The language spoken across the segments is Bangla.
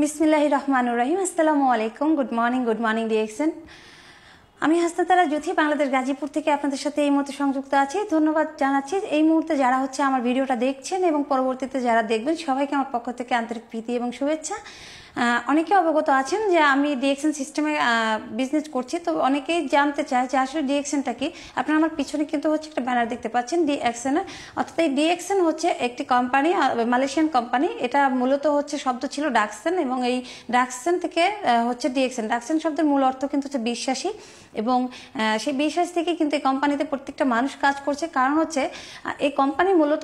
বিসমিল্লাহির রহমানির রহিম। আসসালামু আলাইকুম। Good morning DXN. আমি হাসনাতারা জ্যোতি বাংলাদেশ গাজীপুর থেকে আপনাদের সাথে এই মুহূর্তে সংযুক্ত আছি। ধন্যবাদ জানাচ্ছি এই মুহূর্তে যারা আমার ভিডিওটা দেখছেন এবং পরবর্তীতে যারা দেখবেন সবাইকে আমার পক্ষ থেকে আন্তরিক প্রীতি এবং শুভেচ্ছা। অনেকে অবগত আছেন যে আমি ডিএক্সএন সিস্টেমে বিজনেস করছি, তো অনেকেই জানতে চায় যে আসলে ডিএক্সএনটা কি। আপনারা আমার পিছনে কিন্তু একটা ব্যানার দেখতে পাচ্ছেন ডিএক্সএন, অর্থাৎ এই ডিএক্সএন একটি কোম্পানি, মালয়েশিয়ান কোম্পানি। এটা মূলত শব্দ ছিল ডাকসেন, এবং এই ডাকসেন থেকে ডিএক্সএন। ডাকসেন শব্দের মূল অর্থ কিন্তু বিশ্বাসী, এবং সেই বিশ্বাস থেকে কিন্তু এই কোম্পানিতে প্রত্যেকটা মানুষ কাজ করছে। কারণ এই কোম্পানি মূলত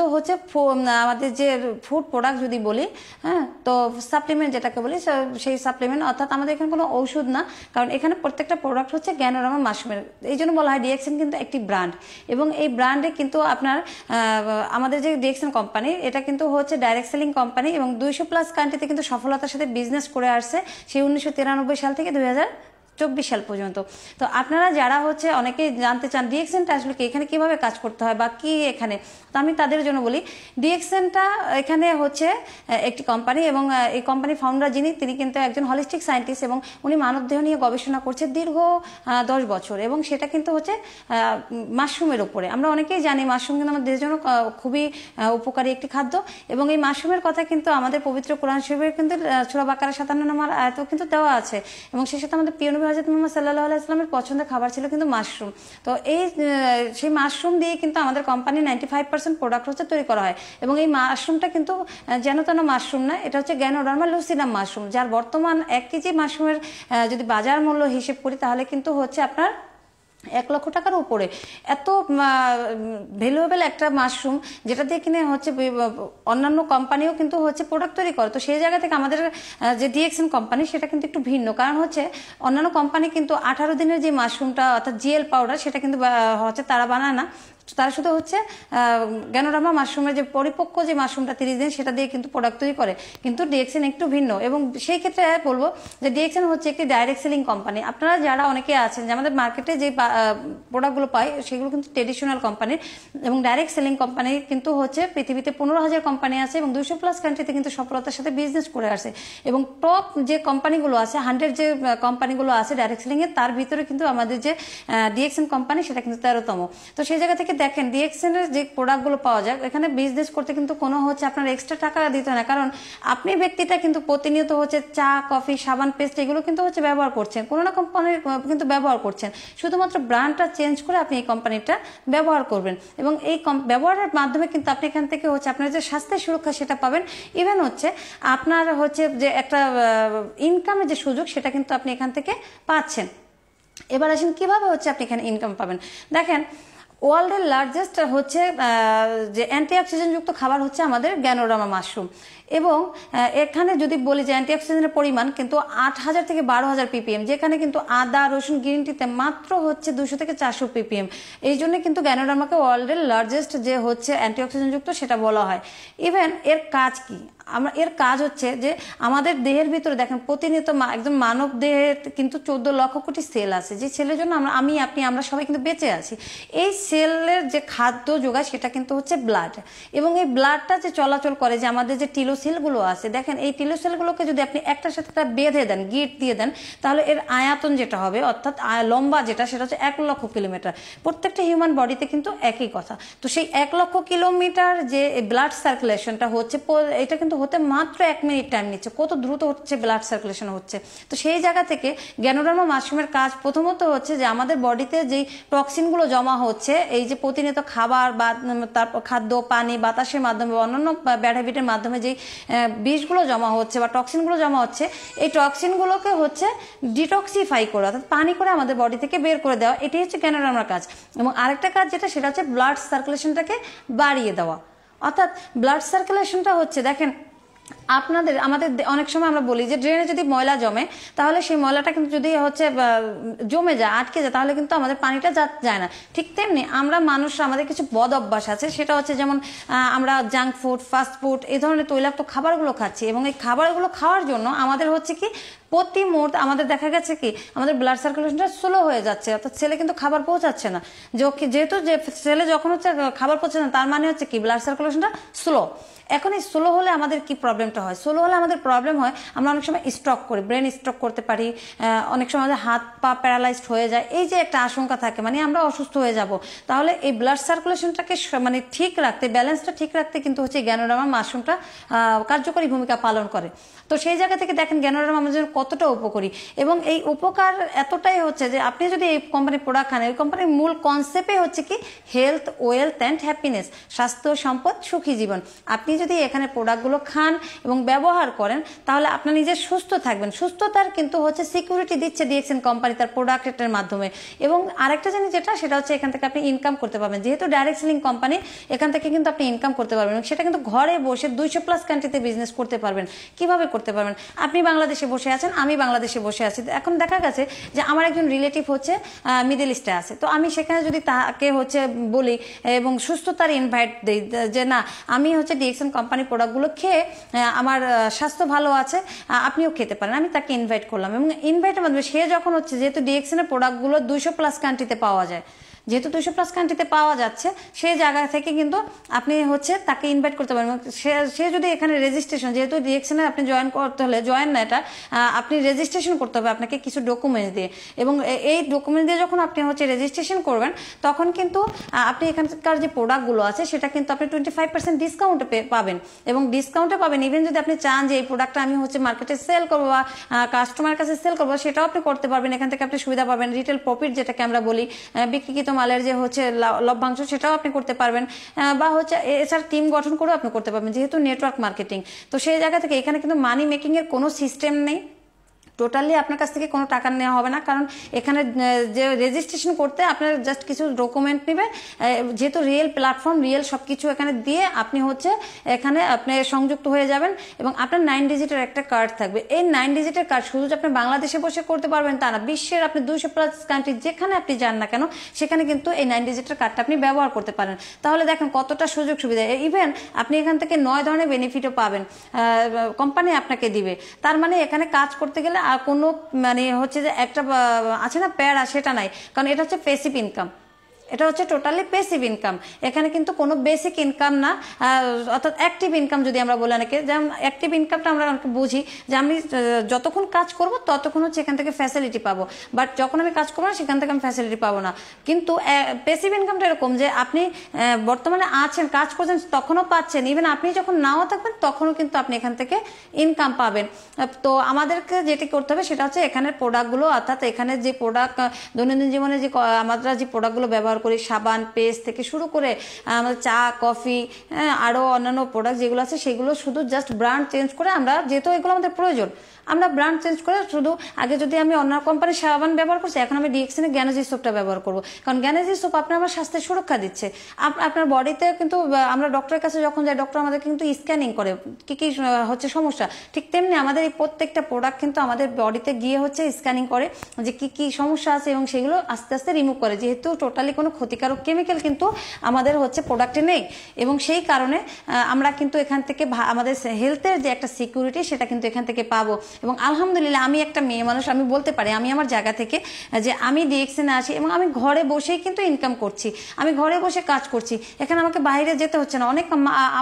আমাদের যে ফুড প্রোডাক্ট যদি বলি, হ্যাঁ, তো সাপ্লিমেন্ট যেটাকে বলি, সেই সাপ্লিমেন্ট, অর্থাৎ আমাদের এখানে কোনো ঔষধ না, কারণ এখানে প্রত্যেকটা প্রোডাক্ট গ্যানোরামা মাশরুমের। এই জন্য বলা হয় ডিএক্সএন কিন্তু একটি ব্র্যান্ড, এবং এই ব্র্যান্ডে কিন্তু আপনার আমাদের যে ডিএক্সএন কোম্পানি, এটা কিন্তু ডাইরেক্ট সেলিং কোম্পানি, এবং 200+ কান্ট্রিতে কিন্তু সফলতার সাথে বিজনেস করে আসছে সেই 1993 সাল থেকে 2024 সাল পর্যন্ত। তো আপনারা যারা অনেকেই জানতে চান ডিএক্সএনটা আসলে কি, এখানে কিভাবে কাজ করতে হয় বা কি এখানে, তো আমি তাদের জন্য বলি ডিএক্সএনটা এখানে একটি কোম্পানি, এবং এই কোম্পানির ফাউন্ডার যিনি, তিনি কিন্তু একজন হলিস্টিক সায়েন্টিস্ট, এবং উনি মানবদেহ নিয়ে গবেষণা করছে দীর্ঘ 10 বছর, এবং সেটা কিন্তু মাশরুমের উপরে। আমরা অনেকেই জানি মাশরুম কিন্তু আমাদের দেহের জন্য খুবই উপকারী একটি খাদ্য, এবং এই মাশরুমের কথা কিন্তু আমাদের পবিত্র কোরআন শরীফের কিন্তু সূরা বাকারা 57 নম্বর আয়াতেও কিন্তু দেওয়া আছে, এবং সেই সাথে আমাদের প্রিয় নবী হযরত মুহাম্মদ সাল্লাল্লাহু আলাইহি ওয়াসাল্লামের পছন্দের খাবার ছিল কিন্তু মাশরুম। তো সেই মাশরুম দিয়ে কিন্তু আমাদের কোম্পানি 95% প্রোডাক্ট তৈরি করা হয়, এবং এই মাশরুমটা কিন্তু যেন তেন মাশরুম না, এটা গ্যানোডার্মা লুসিডাম মাশরুম, যার বর্তমান 1 কেজি মাশরুমের যদি বাজার মূল্য হিসেব করি তাহলে কিন্তু আপনার 1 লক্ষ টাকার উপরে। এত ভ্যালুয়েবল একটা মাশরুম, যেটা দিয়ে কিনে অন্যান্য কোম্পানিও কিন্তু প্রোডাক্ট তৈরি করে। তো সেই জায়গা থেকে আমাদের যে ডিএক্সএন কোম্পানি, সেটা কিন্তু একটু ভিন্ন। কারণ অন্যান্য কোম্পানি কিন্তু 18 দিনের যে মাশরুমটা, অর্থাৎ জিএল পাউডার, সেটা কিন্তু তারা বানায় না, তারা শুধু গ্যানোরামা মাশরুমের যে পরিপক্ক যে মাশরুমটা 30 দিন, সেটা দিয়ে কিন্তু প্রোডাক্ট তৈরি করে। কিন্তু ডিএক্সএন একটু ভিন্ন, এবং সেই ক্ষেত্রে বলবো যে ডিএক্সএন একটি ডাইরেক্ট সেলিং কোম্পানি। আপনারা যারা অনেকে আছেন যে আমাদের মার্কেটে যে প্রোডাক্টগুলো পাই, সেগুলো কিন্তু ট্রেডিশনাল কোম্পানির, এবং ডাইরেক্ট সেলিং কোম্পানি কিন্তু পৃথিবীতে 15,000 কোম্পানি আছে, এবং 200+ কান্ট্রিতে কিন্তু সফলতার সাথে বিজনেস করে আসে। এবং টপ যে কোম্পানিগুলো আছে, 100 যে কোম্পানিগুলো আছে ডাইরেক্ট সেলিং এর, তার ভিতরে কিন্তু আমাদের যে ডিএক্সএন কোম্পানি, সেটা কিন্তু 13তম। তো সেই জায়গা থেকে দেখেন ডিএক্সএন এর যে প্রোডাক্টগুলো পাওয়া যায়, এখানে বিজনেস করতে কিন্তু কোনো আপনার এক্সট্রা টাকা দিতে হয় না, কারণ আপনি ব্যক্তিটা কিন্তু প্রতিনিয়ত চা, কফি, সাবান, পেস্ট, এগুলো কিন্তু ব্যবহার করছেন, কোনো না কোম্পানির কিন্তু ব্যবহার করছেন। শুধুমাত্র ব্র্যান্ডটা চেঞ্জ করে আপনি এই কোম্পানিটা ব্যবহার করবেন, এবং এই ব্যবহারের মাধ্যমে কিন্তু আপনি এখান থেকে আপনার যে স্বাস্থ্যের সুরক্ষা, সেটা পাবেন। ইভেন আপনার যে একটা ইনকামের যে সুযোগ, সেটা কিন্তু আপনি এখান থেকে পাচ্ছেন। এবার আসেন কিভাবে আপনি এখানে ইনকাম পাবেন। দেখেন, ওয়ার্ল্ডের লার্জেস্ট যে অ্যান্টিঅক্সিডেন্ট যুক্ত খাবার আমাদের গ্যানোরামা মাশরুম, এবং এখানে যদি বলি যে অ্যান্টিঅক্সিডেন্টের পরিমাণ কিন্তু 8,000 থেকে 12,000 ppm, যেখানে কিন্তু আদা, রসুন, গ্রিন টিতে মাত্র 200 থেকে 400 ppm। এই জন্য কিন্তু গ্যানোরামাকে ওয়ার্ল্ডের লার্জেস্ট যে অ্যান্টিঅক্সিডেন্ট যুক্ত সেটা বলা হয়। ইভেন এর কাজ কি? এর কাজ যে আমাদের দেহের ভিতরে দেখেন প্রতিনিয়ত একজন মানব দেহে কিন্তু 14 লক্ষ কোটি সেল আছে, যে সেলের জন্য আমরা সবাই কিন্তু বেঁচে আছি। এই সেলের যে খাদ্য যোগায়, সেটা কিন্তু ব্লাড, এবং এই ব্লাডটা যে চলাচল করে, যে আমাদের যে টিলোসেলগুলো আছে, দেখেন এই টিলোসেলগুলোকে যদি আপনি একটার সাথে একটা বেঁধে দেন, গিট দিয়ে দেন, তাহলে এর আয়তন যেটা হবে, অর্থাৎ লম্বা যেটা, সেটা 1 লক্ষ কিলোমিটার। প্রত্যেকটা হিউম্যান বডিতে কিন্তু একই কথা। তো সেই 1 লক্ষ কিলোমিটার যে ব্লাড সার্কুলেশনটা এটা কিন্তু মাত্র 1 মিনিট টাইম নিচ্ছে। কত দ্রুত ব্লাড সার্কুলেশন হচ্ছে। তো সেই জায়গা থেকে গ্যানোরামা মাশরুমের কাজ প্রথমত যে আমাদের বডিতে যেই টক্সিনগুলো জমা হচ্ছে, এই যে প্রতিনিয়ত খাবার বা তারপর খাদ্য, পানি, বাতাসের মাধ্যমে, অন্যান্য ব্যাড হ্যাবিটের মাধ্যমে যেই বিষগুলো জমা হচ্ছে বা টক্সিনগুলো জমা হচ্ছে, এই টক্সিনগুলোকে ডিটক্সিফাই করে, অর্থাৎ পানি করে আমাদের বডি থেকে বের করে দেওয়া, এটাই গ্যানোরামার কাজ। এবং আরেকটা কাজ যেটা, সেটা ব্লাড সার্কুলেশনটাকে বাড়িয়ে দেওয়া। অর্থাৎ ব্লাড সার্কুলেশনটা দেখেন আমাদের অনেক সময় আমরা বলি যে ড্রেনে যদি ময়লা জমে, তাহলে সেই ময়লাটা কিন্তু যদি জমে যায়, আটকে যায়, তাহলে কিন্তু আমাদের পানিটা যায় না। ঠিক তেমনি আমরা মানুষরা, আমাদের কিছু বদ অভ্যাস আছে, সেটা যেমন আমরা জাঙ্ক ফুড, ফাস্ট ফুড, এই ধরনের তৈলাক্ত খাবারগুলো খাচ্ছি, এবং এই খাবারগুলো খাওয়ার জন্য আমাদের কি প্রতি মুহূর্তে আমাদের দেখা গেছে কি আমাদের ব্লাড সার্কুলেশনটা স্লো হয়ে যাচ্ছে, অর্থাৎ ছেলে কিন্তু খাবার পৌঁছাচ্ছে না। যেহেতু যে ছেলে যখন খাবার পৌঁছাচ্ছে না, তার মানে কি ব্লাড সার্কুলেশনটা স্লো। এখন এই স্লো হলে আমাদের কি প্রবলেমটা প্রবলেমটা হয়। স্লো হলে আমাদের প্রবলেম হয়, আমরা অনেক সময় স্ট্রোক করি, ব্রেন স্ট্রোক করতে পারি, অনেক সময় আমাদের হাত পা প্যারালাইজড হয়ে যায়, এই যে একটা আশঙ্কা থাকে, মানে আমরা অসুস্থ হয়ে যাব। তাহলে এই ব্লাড সার্কুলেশনটাকে মানে ঠিক রাখতে, ব্যালেন্সটা ঠিক রাখতে কিন্তু হচ্ছে গ্যানোডার্মা মাশরুমটা কার্যকরী ভূমিকা পালন করে। তো সেই জায়গা থেকে দেখেন গ্যানোডার্মা আমাদের জন্য কতটা উপকারী, এবং এই উপকার এতটাই হচ্ছে যে আপনি যদি এই কোম্পানির প্রোডাক্ট খান, এই কোম্পানির মূল কনসেপ্টই হচ্ছে কি হেলথ, ওয়েলথ অ্যান্ড হ্যাপিনেস, স্বাস্থ্য, সম্পদ, সুখী জীবন। আপনি যদি এখানে প্রোডাক্টগুলো খান এবং ব্যবহার করেন তাহলে আপনার নিজে সুস্থ থাকবেন। সুস্থতার কিন্তু হচ্ছে সিকিউরিটি দিচ্ছে ডিএক্সএন কোম্পানি তার প্রোডাক্টের মাধ্যমে। এবং আরেকটা জিনিস যেটা, সেটা হচ্ছে এখান থেকে আপনি ইনকাম করতে পারবেন, যেহেতু ডাইরেক্ট সেলিং কোম্পানি, এখান থেকে কিন্তু আপনি ইনকাম করতে পারবেন, সেটা কিন্তু ঘরে বসে 200+ কান্ট্রিতে বিজনেস করতে পারবেন। কিভাবে করতে পারবেন? আপনি বাংলাদেশে বসে আছেন, আমি বাংলাদেশে বসে আছি, এখন দেখা গেছে যে আমার একজন রিলেটিভ হচ্ছে মিডল ইস্টে আছে, তো আমি সেখানে যদি তাকে হচ্ছে বলি এবং সুস্থতার ইনভাইট দিই যে না আমি হচ্ছে ডিএক্সএন কোম্পানি প্রোডাক্টগুলো খেয়ে আমার স্বাস্থ্য ভালো আছে, আপনিও খেতে পারেন, আমি তাকে ইনভাইট করলাম। এবং ইনভাইটের মাধ্যমে সে যখন হচ্ছে, যেহেতু ডিএক্সএনের প্রোডাক্টগুলো 200+ কান্ট্রিতে পাওয়া যায়, যেহেতু 200+ কান্ট্রিতে পাওয়া যাচ্ছে, সেই জায়গা থেকে কিন্তু আপনি হচ্ছে তাকে ইনভাইট করতে পারবেন। সে যদি এখানে রেজিস্ট্রেশন, যেহেতু ডিএক্সএনে আপনি জয়েন করতে হলে, জয়েন না এটা, আপনি রেজিস্ট্রেশন করতে হবে আপনাকে কিছু ডকুমেন্টস দিয়ে, এবং এই ডকুমেন্টস দিয়ে যখন আপনি হচ্ছে রেজিস্ট্রেশন করবেন তখন কিন্তু আপনি এখানকার যে প্রোডাক্টগুলো আছে সেটা কিন্তু আপনি 25% ডিসকাউন্টে পাবেন, এবং ডিসকাউন্টে পাবেন। ইভেন যদি আপনি চান যে এই প্রোডাক্টটা আমি হচ্ছে মার্কেটে সেল করবো বা কাস্টমারের কাছে সেল করবো, সেটাও আপনি করতে পারবেন। এখান থেকে আপনি সুবিধা পাবেন, রিটেল প্রফিট যেটাকে আমরা বলি, বিক্রিকৃত মালের যে হচ্ছে লভ্যাংশ, সেটাও আপনি করতে পারবেন, বা হচ্ছে এছাড়া টিম গঠন করেও আপনি করতে পারবেন, যেহেতু নেটওয়ার্ক মার্কেটিং। তো সেই জায়গা থেকে এখানে কিন্তু মানি মেকিং এর কোনো সিস্টেম নেই, টোটালি আপনার কাছ থেকে কোনো টাকা নেওয়া হবে না, কারণ এখানে যে রেজিস্ট্রেশন করতে আপনার জাস্ট কিছু ডকুমেন্ট নেবে, যেহেতু রিয়েল প্ল্যাটফর্ম, রিয়েল সব কিছু এখানে দিয়ে আপনি হচ্ছে এখানে আপনি সংযুক্ত হয়ে যাবেন, এবং আপনার 9 ডিজিটের একটা কার্ড থাকবে। এই 9 ডিজিটের কার্ড শুধু যে আপনি বাংলাদেশে বসে করতে পারবেন তা না, বিশ্বের আপনি 200+ কান্ট্রি যেখানে আপনি যান না কেন সেখানে কিন্তু এই 9 ডিজিটের কার্ডটা আপনি ব্যবহার করতে পারেন। তাহলে দেখেন কতটা সুযোগ সুবিধা। ইভেন আপনি এখান থেকে 9 ধরনের বেনিফিটও পাবেন, কোম্পানি আপনাকে দিবে। তার মানে এখানে কাজ করতে গেলে আর কোনো মানে হচ্ছে যে একটা আছে না প্যারা, সেটা নাই, কারণ এটা হচ্ছে প্যাসিভ ইনকাম, এটা হচ্ছে টোটালি প্যাসিভ ইনকাম। এখানে কিন্তু কোনো বেসিক ইনকাম না, অর্থাৎ অ্যাক্টিভ ইনকাম যদি আমরা বলি অনেকে, যেমন অ্যাক্টিভ ইনকামটা আমরা অনেকে বুঝি যে আমি যতক্ষণ কাজ করব ততক্ষণ হচ্ছে এখান থেকে ফ্যাসিলিটি পাবো, বাট যখন আমি কাজ করবো না সেখান থেকে আমি ফ্যাসিলিটি পাবো না। কিন্তু প্যাসিভ ইনকামটা এরকম যে আপনি বর্তমানে আছেন, কাজ করছেন, তখনও পাচ্ছেন, ইভেন আপনি যখন নাও থাকবেন তখনও কিন্তু আপনি এখান থেকে ইনকাম পাবেন। তো আমাদেরকে যেটি করতে হবে সেটা হচ্ছে এখানের প্রোডাক্টগুলো, অর্থাৎ এখানে যে প্রোডাক্ট দৈনন্দিন জীবনে যে আমরা যে প্রোডাক্টগুলো ব্যবহার করি, সাবান, পেস্ট থেকে শুরু করে আমাদের চা, কফি, আরও অন্যান্য প্রোডাক্ট যেগুলো আছে সেগুলো শুধু জাস্ট ব্র্যান্ড চেঞ্জ করে আমরা, যেহেতু এগুলো আমাদের প্রয়োজন, আমরা ব্র্যান্ড চেঞ্জ করে শুধু, আগে যদি আমি অন্য কোম্পানির সাবান ব্যবহার করছি, এখন আমি ডিএক্সএন এর গ্যানেজি সোপটা ব্যবহার করবো, কারণ গ্যানেজি সোপ আপনার আমার স্বাস্থ্যের সুরক্ষা দিচ্ছে। আপনার বডিতে কিন্তু আমরা ডক্টরের কাছে যখন যাই, ডক্টর আমাদের কিন্তু স্ক্যানিং করে কি কি হচ্ছে সমস্যা, ঠিক তেমনি আমাদের এই প্রত্যেকটা প্রোডাক্ট কিন্তু আমাদের বডিতে গিয়ে হচ্ছে স্ক্যানিং করে যে কি কি সমস্যা আছে, এবং সেগুলো আস্তে আস্তে রিমুভ করে, যেহেতু টোটালি কোনো ক্ষতিকারক কেমিক্যাল কিন্তু আমাদের হচ্ছে প্রোডাক্টে নেই। এবং সেই কারণে আমরা কিন্তু এখান থেকে আমাদের হেলথের যে একটা সিকিউরিটি সেটা কিন্তু এখান থেকে পাবো। এবং আলহামদুলিল্লাহ আমি একটা মেয়ে মানুষ, আমি বলতে পারি আমি আমার জায়গা থেকে যে আমি ডিএক্সএনে আসি এবং আমি ঘরে বসেই কিন্তু ইনকাম করছি, আমি ঘরে বসে কাজ করছি, এখানে আমাকে বাইরে যেতে হচ্ছে না। অনেক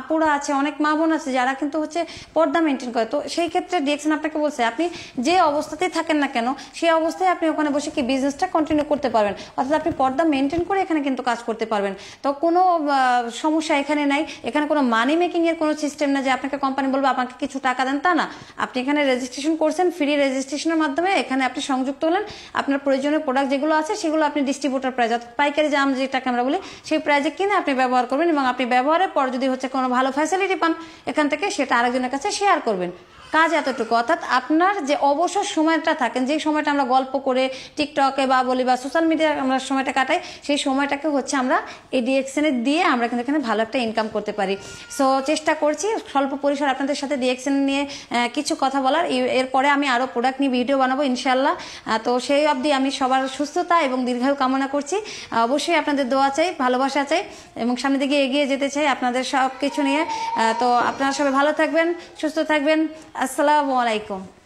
আপুরা আছে, অনেক মা বোন আছে যারা কিন্তু হচ্ছে পর্দা মেনটেন করে, তো সেই ক্ষেত্রে ডিএক্সএন আপনাকে বলছে আপনি যে অবস্থাতেই থাকেন না কেন সেই অবস্থায় আপনি ওখানে বসে কি বিজনেসটা কন্টিনিউ করতে পারবেন, অর্থাৎ আপনি পর্দা মেনটেন করে এখানে কিন্তু কাজ করতে পারবেন। তো কোনো সমস্যা এখানে নাই, এখানে কোনো মানি মেকিং এর কোনো সিস্টেম না যে আপনাকে কোম্পানি বলবে আপনাকে কিছু টাকা দেন, তা না। আপনি এখানে রেজিস্ট্রেশন করছেন, ফ্রি রেজিস্ট্রেশনের মাধ্যমে এখানে আপনি সংযুক্ত হলেন, আপনার প্রয়োজনীয় প্রোডাক্ট যেগুলো আছে সেগুলো আপনি ডিস্ট্রিবিউটার প্রাইস, অর্থাৎ পাইকারি দাম যেটাকে আমরা বলি, সেই প্রাইজে কিনে আপনি ব্যবহার করবেন, এবং আপনি ব্যবহারের পর যদি হচ্ছে কোনো ভালো ফ্যাসিলিটি পান এখান থেকে সেটা আরেকজনের কাছে শেয়ার করবেন। কাজ এতটুকু, অর্থাৎ আপনার যে অবসর সময়টা থাকেন, যে সময়টা আমরা গল্প করে টিকটকে বা বলি বা সোশ্যাল মিডিয়ায় আমরা সময়টা কাটাই, সেই সময়টাকে হচ্ছে আমরা এই ডিএক্সএনে দিয়ে আমরা কিন্তু এখানে ভালো একটা ইনকাম করতে পারি। সো চেষ্টা করছি স্বল্প পরিসর আপনাদের সাথে ডিএক্সএন নিয়ে কিছু কথা বলার। এরপরে আমি আরও প্রোডাক্ট নিয়ে ভিডিও বানাবো ইনশাল্লাহ। তো সেই অবধি আমি সবার সুস্থতা এবং দীর্ঘায়ু কামনা করছি। অবশ্যই আপনাদের দোয়া চাই, ভালোবাসা চাই, এবং সামনের দিকে এগিয়ে যেতে চাই আপনাদের সব কিছু নিয়ে। তো আপনারা সবাই ভালো থাকবেন, সুস্থ থাকবেন। আসসালামু আলাইকুম।